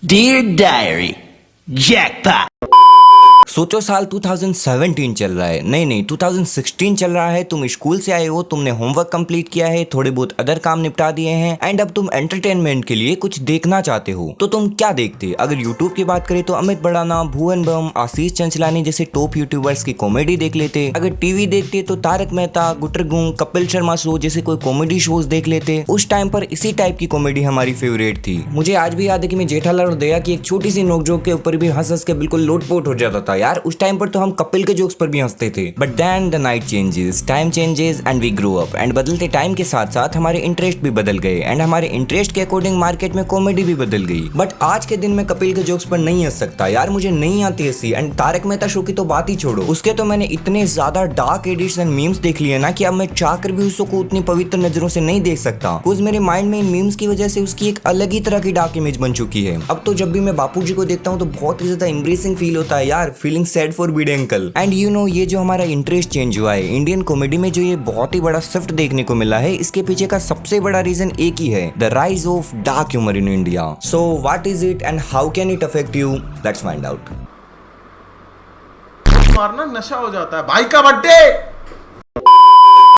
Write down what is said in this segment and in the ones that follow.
Dear Diary, jackpot. सोचो साल 2017 चल रहा है, नहीं 2016 चल रहा है। तुम स्कूल से आए हो, तुमने होमवर्क कंप्लीट किया है, थोड़े बहुत अदर काम निपटा दिए हैं एंड अब तुम एंटरटेनमेंट के लिए कुछ देखना चाहते हो। तो तुम क्या देखते? अगर यूट्यूब की बात करें तो अमित बड़ाना, भुवन बम, आशीष चंचलानी जैसे टॉप यूट्यूबर्स की कॉमेडी देख लेते। अगर टीवी देखते तो तारक मेहता, गुटरगू, कपिल शर्मा शो जैसे कोई कॉमेडी शोज देख लेते। उस टाइम पर इसी टाइप की कॉमेडी हमारी फेवरेट थी। मुझे आज भी याद है कि मैं जेठालाल और दया की एक छोटी सी नोकझोंक के ऊपर भी हंस के बिल्कुल लोटपोट हो जाता था। यार उस टाइम पर तो हम कपिल के जोक्स पर भी हंसते थे। But then the night changes, time changes and we grow up. And बदलते टाइम के साथ साथ हमारे इंटरेस्ट भी बदल गए एंड हमारे इंटरेस्ट के अकॉर्डिंग मार्केट में कॉमेडी भी बदल गई। बट आज के दिन में कपिल के जोक्स पर नहीं हंस सकता यार, मुझे नहीं आती हंसी। एंड तारक मेहता शो की तो बात ही छोड़ो, उसके तो मैंने इतने ज्यादा डार्क एडिट्स एंड मीम्स देख लिए ना कि अब मैं चाहकर भी उसको उतनी पवित्र नजरों से नहीं देख सकता। बिकॉज़ मेरे माइंड में इन मीम्स की वजह से उसकी एक अलग ही तरह की डार्क इमेज बन चुकी है। अब तो जब भी मैं बापूजी को देखता हूँ तो बहुत ही ज्यादा एम्ब्रेसिंग फील होता है यार, feeling sad for Beed uncle. And you know, ये जो हमारा इंटरेस्ट चेंज हुआ है इंडियन कॉमेडी में, जो ये बहुत ही बड़ा शिफ्ट देखने को मिला है, इसके पीछे का सबसे बड़ा रीजन एक ही है, the rise of dark humour in India. So what is it and how can it affect you? Let's find out. मारना नशा हो जाता है भाई का बर्थडे।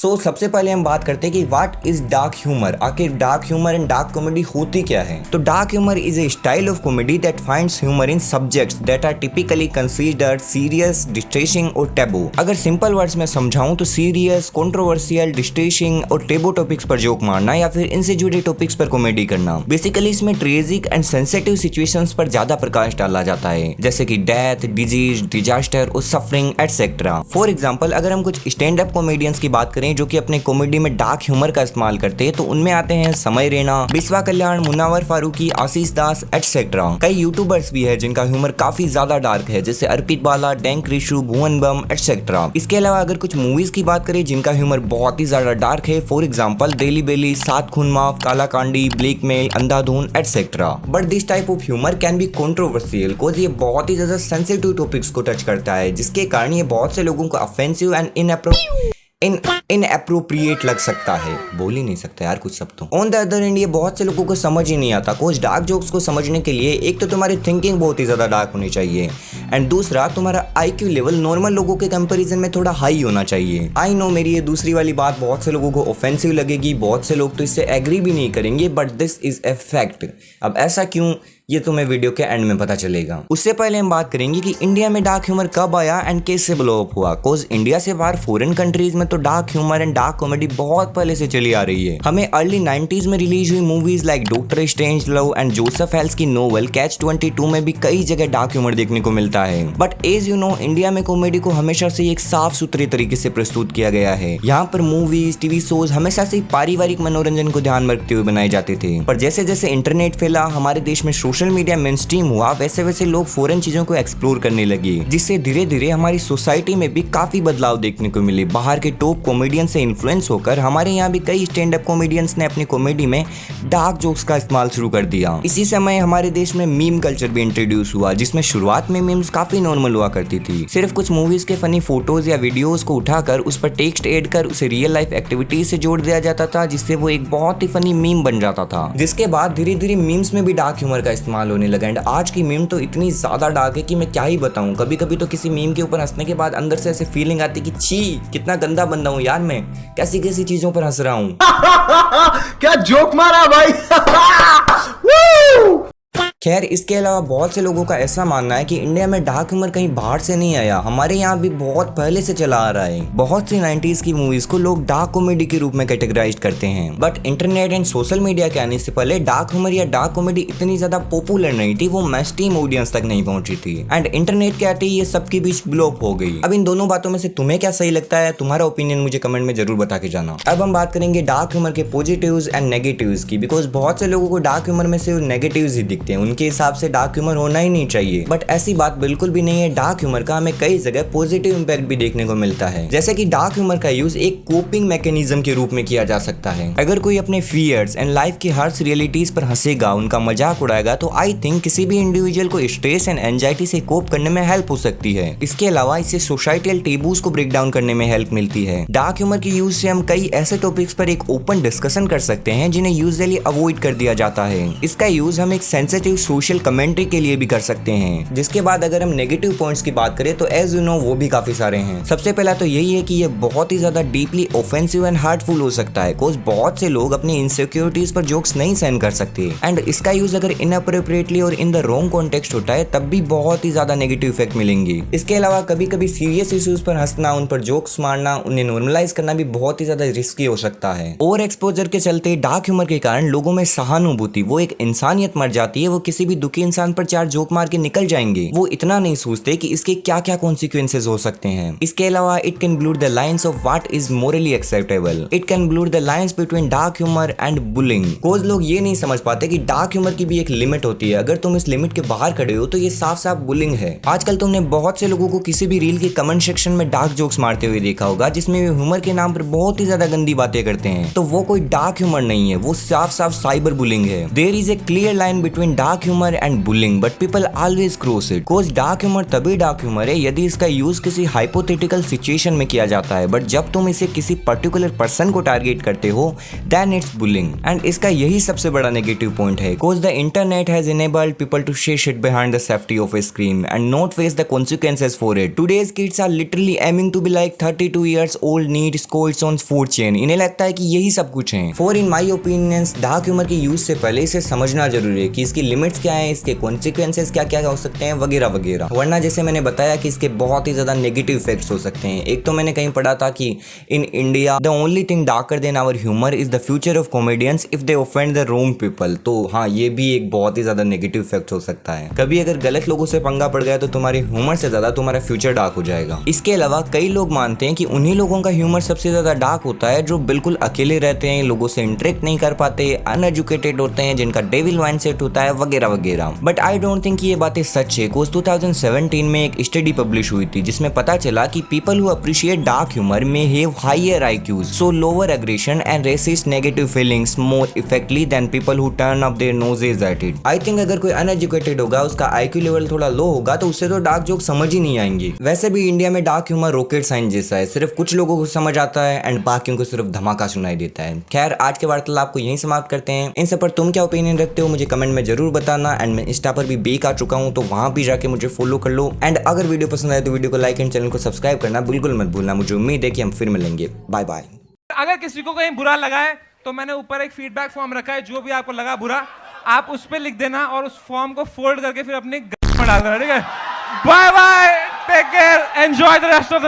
सो सबसे पहले हम बात करते हैं कि व्हाट इज डार्क ह्यूमर। आखिर dark humour and dark comedy होती क्या है? तो dark humour is a style of comedy that finds humour in subjects that are typically considered serious, distressing और टैबू। अगर सिंपल वर्ड्स में समझाऊं तो सीरियस, कंट्रोवर्शियल, डिस्ट्रेसिंग और टैबू टॉपिक्स पर जोक मारना या फिर इनसे जुड़े टॉपिक्स पर कॉमेडी करना। बेसिकली इसमें ट्रेजिक एंड सेंसिटिव सिचुएशंस पर ज्यादा प्रकाश डाला जाता है, जैसे कि डेथ, डिजीज, डिजास्टर और सफरिंग एटसेट्रा। फॉर एग्जाम्पल, अगर हम कुछ स्टैंड अप कॉमेडियंस की बात करें जो कि अपने कॉमेडी में डार्क ह्यूमर का इस्तेमाल करते हैं, तो उनमें आते हैं समय रैना, बिस्वा कल्याण, मुनावर फारूकी, आशीष दास एटसेट्रा। कई यूट्यूबर्स भी है जिनका ह्यूमर काफी ज्यादा डार्क है, जैसे अर्पित बाला, डैंक रिशु, भुवन बम एटसेट्रा। इसके अलावा अगर कुछ मूवीज की बात करें जिनका ह्यूमर बहुत ही ज्यादा डार्क है, फॉर एग्जाम्पल डेली बेली, सात खून माफ, काला Kandi, blackmail, Andhadhun etcetera. But this type of humour can be controversial because ये बहुत ही ज्यादा सेंसिटिव टॉपिक्स को टच करता है, जिसके कारण ये बहुत से लोगों को ऑफेंसिव एंड इनअप्रोप्रिएट लग सकता है। बोल ही नहीं सकता यार कुछ सब तो। ऑन द अदर एंड ये बहुत से लोगों को समझ ही नहीं आता। कुछ डार्क जोक्स को समझने के लिए एक तो तुम्हारी थिंकिंग बहुत ही ज्यादा डार्क होनी चाहिए एंड दूसरा तुम्हारा आईक्यू लेवल नॉर्मल लोगों के कंपैरिजन में थोड़ा हाई होना चाहिए। आई नो मेरी ये दूसरी वाली बात बहुत से लोगों को ऑफेंसिव लगेगी, बहुत से लोग तो इससे एग्री भी नहीं करेंगे, but this is a fact. अब ऐसा क्यों, ये तुम्हें वीडियो के एंड में पता चलेगा। उससे पहले हम बात करेंगे कि इंडिया में डार्क ह्यूमर कब आया एंड कैसे ब्लो अप हुआ। कोज इंडिया से बाहर फॉरेन कंट्रीज में तो dark humour and dark comedy बहुत पहले से चली आ रही है। हमें अर्ली 90s में रिलीज हुई movies like Doctor Strangelove and Joseph Heller's की नोवेल कैच 22 में भी कई जगह डार्क ह्यूमर देखने को मिलता है। But as you know, India में कॉमेडी को हमेशा से एक साफ सुथरे तरीके से प्रस्तुत किया गया है। यहाँ पर मूवीज, टीवी शोज हमेशा से पारिवारिक मनोरंजन को ध्यान में रखते हुए बनाए जाते थे। पर जैसे जैसे इंटरनेट फैला, हमारे देश में सोशल मीडिया मेनस्ट्रीम हुआ, वैसे वैसे लोग फॉरेन चीजों को एक्सप्लोर करने लगे, जिससे धीरे धीरे हमारी सोसाइटी में भी काफी बदलाव देखने को मिले। बाहर के टॉप कॉमेडियन से इन्फ्लुएंस होकर हमारे यहाँ भी कई स्टैंड अप कॉमेडियंस ने अपनी कॉमेडी में डार्क जोक्स का इस्तेमाल शुरू कर दिया। इसी समय हमारे देश में मीम कल्चर भी इंट्रोड्यूस हुआ, जिसमें शुरुआत में मीम्स काफी नॉर्मल हुआ करती थी। सिर्फ कुछ मूवीज के फनी फोटोज या वीडियोज को उठाकर उस पर टेक्स्ट ऐड कर उसे रियल लाइफ एक्टिविटीज से जोड़ दिया जाता था, जिससे वो एक बहुत ही फनी मीम बन जाता था। जिसके बाद धीरे धीरे मीम्स में भी डार्क ह्यूमर का इस्तेमाल होने लगा। एंड आज की मीम तो इतनी ज्यादा डार्क है कि मैं क्या ही बताऊं। कभी कभी तो किसी मीम के ऊपर हंसने के बाद अंदर से ऐसे फीलिंग आती कि छी, कितना गंदा बंदा हूं यार मैं, कैसी कैसी चीजों पर हंस रहा हूं। क्या जोक मारा भाई। खैर, इसके अलावा बहुत से लोगों का ऐसा मानना है कि इंडिया में डार्क ह्यूमर कहीं बाहर से नहीं आया, हमारे यहाँ भी बहुत पहले से चला आ रहा है। बहुत सी 90s की मूवीज को लोग डार्क कॉमेडी के रूप में कैटेगराइज करते हैं। But internet and social media के आने से पहले डार्क ह्यूमर या डार्क कॉमेडी इतनी ज्यादा पॉपुलर नहीं थी, वो मैस टीम ऑडियंस तक नहीं पहुंची थी। एंड इंटरनेट के आते ही ये सबके बीच ब्लो अप हो गई। अब इन दोनों बातों में से तुम्हें क्या सही लगता है? तुम्हारा ओपिनियन मुझे कमेंट में जरूर बता के जाना। अब हम बात करेंगे डार्क ह्यूमर के पॉजिटिव्स एंड नेगेटिव्स की, बिकॉज बहुत से लोगों को डार्क ह्यूमर में सिर्फ नेगेटिव्स ही दिखते हैं। उनके हिसाब से डार्क ह्यूमर होना ही नहीं चाहिए, बट ऐसी बात बिल्कुल भी नहीं है। डार्क ह्यूमर का हमें कई जगह पॉजिटिव इंपैक्ट भी देखने को मिलता है, जैसे कि डार्क ह्यूमर का यूज एक कोपिंग मैकेनिज्म के रूप में किया जा सकता है। अगर कोई अपने फियर्स एंड लाइफ की हार्श रियलिटीज पर हंसेगा, उनका मजाक उड़ाएगा, तो आई थिंक किसी भी इंडिविजुअल को स्ट्रेस एंड एंजाइटी से कोप करने में हेल्प हो सकती है। इसके अलावा इससे सोसाइटल टेबूज को ब्रेक डाउन करने में हेल्प मिलती है। डार्क ह्यूमर के यूज से हम कई ऐसे टॉपिक्स पर एक ओपन डिस्कशन कर सकते हैं जिन्हें यूजुअली अवॉइड कर दिया जाता है। इसका यूज हम एक सेंसिटिव यूज सोशल कमेंट्री के लिए भी कर सकते हैं। जिसके बाद अगर हम नेगेटिव पॉइंट्स की बात करें तो एज यू नो वो भी काफी सारे हैं। सबसे पहला तो यही है कि ये बहुत ही ज्यादा डीपली ऑफेंसिव एंड हार्टफुल हो सकता है, बिकॉज बहुत से लोग अपनी इनसिक्योरिटीज पर जोक्स नहीं सहन कर सकते एंड इसका यूज अगर इनअप्रोप्रिएटली और इन द रॉन्ग कॉन्टेक्स्ट होता है तब भी बहुत ही ज्यादा नेगेटिव इफेक्ट मिलेंगे। इसके अलावा कभी कभी सीरियस इश्यूज पर हंसना, उन पर जोक्स मारना, उन्हें नॉर्मलाइज करना भी बहुत ही ज्यादा रिस्की हो सकता है। ओवर एक्सपोजर के चलते डार्क ह्यूमर के कारण लोगों में सहानुभूति, वो एक इंसानियत मर जाती है। वो किसी भी दुखी इंसान पर 4 जोक मार के निकल जाएंगे, वो इतना नहीं सोचते कि इसके क्या क्या कॉन्सिक्वेंसेज हो सकते हैं। इसके अलावा it can blur the lines of what is morally acceptable. It can blur the lines between dark humour and bullying. कोई लोग ये नहीं समझ पाते कि डार्क ह्यूमर की भी एक लिमिट होती है। अगर तुम इस लिमिट के बाहर खड़े हो तो ये साफ साफ बुलिंग है। आजकल तुमने बहुत से लोगों को किसी भी रील के कमेंट सेक्शन में डार्क जोक्स मारते हुए देखा होगा, जिसमें वे ह्यूमर के नाम पर बहुत ही ज्यादा गंदी बातें करते हैं। तो वो कोई डार्क ह्यूमर नहीं है, वो साफ साफ साइबर बुलिंग है। There is a clear line between dark humour and bullying, but people always cross it. Cause dark humour तभी डार्क ह्यूमर है यदि इसका यूज किसी हाइपोथेटिकल सिचुएशन में किया जाता है, बट जब तुम इसे किसी पर्टिकुलर पर्सन को टारगेट करते हो देन इट्स बुलिंग। एंड इसका यही सबसे बड़ा नेगेटिव पॉइंट है, cause the internet has enabled people to say shit behind the safety of a screen and not face the consequences for it. Today's kids are literally aiming to be like 32 years old need scores on 4chan. इन्हें लगता है कि यही सब कुछ है। For in my opinions, dark humour के use से पहले इसे समझना जरूरी है कि इसकी लिमिट्स क्या है, इसके कॉन्सिक्वेंसेज क्या क्या हो सकते हैं वगैरह वगैरह। वरना जैसे मैंने बताया कि इसके बहुत ही ज्यादा नेगेटिव इफेक्ट्स हो सकते हैं। एक तो मैंने कहीं पढ़ा था कि in India the only thing darker than our humour is the future of comedians if they offend the wrong people. तो हाँ, ये भी एक बहुत ही ज्यादा नेगेटिव इफेक्ट हो सकता है। कभी अगर गलत लोगों से पंगा पड़ गया तो तुम्हारे ह्यूमर से ज्यादा तुम्हारा फ्यूचर डार्क हो जाएगा। इसके अलावा कई लोग मानते हैं कि उन्हीं लोगों का ह्यूमर सबसे ज्यादा डार्क होता है जो बिल्कुल अकेले रहते हैं, लोगों से इंटरेक्ट नहीं कर पाते, अनएजुकेटेड होते हैं, जिनका डेविल माइंडसेट होता है वगैरह वगैरह। बट आई डोंट थिंक ये बातें सच है। 2017 में एक स्टडी पब्लिश हुई थी जिसमें पता चला कि people who appreciate dark humour में have higher IQs, so lower aggression and resist negative feelings more effectively than people who turn up their noses at it. I think अगर कोई अनएजुकेटेड होगा, उसका IQ लेवल थोड़ा लो होगा तो उससे तो डार्क जोक समझ ही नहीं आएंगे। वैसे भी इंडिया में डार्क ह्यूमर रॉकेट साइंस जैसा है, सिर्फ कुछ लोगों को समझ आता है एंड बाकियों को सिर्फ धमाका सुनाई देता है। खैर, आज के वार्तालाप को यहीं समाप्त करते हैं। इन सब पर तुम क्या ओपिनियन रखते हो मुझे कमेंट में जरूर बताना। एंड मैं इंस्टा पर भी बेक आ चुका हूँ, तो वहां भी जाके मुझे फॉलो कर लो। एंड अगर वीडियो पसंद आए तो वीडियो को लाइक एंड चैनल को सब्सक्राइब करना बिल्कुल मत भूलना। मुझे उम्मीद है कि हम फिर मिलेंगे। Bye bye. अगर किसी को कहीं बुरा लगा है तो मैंने ऊपर एक फीडबैक फॉर्म रखा है, जो भी आपको लगा बुरा आप उस पर लिख देना और उस फॉर्म को फोल्ड करके फिर अपने में डाल देना। ठीक है, bye bye, take care, enjoy the rest of the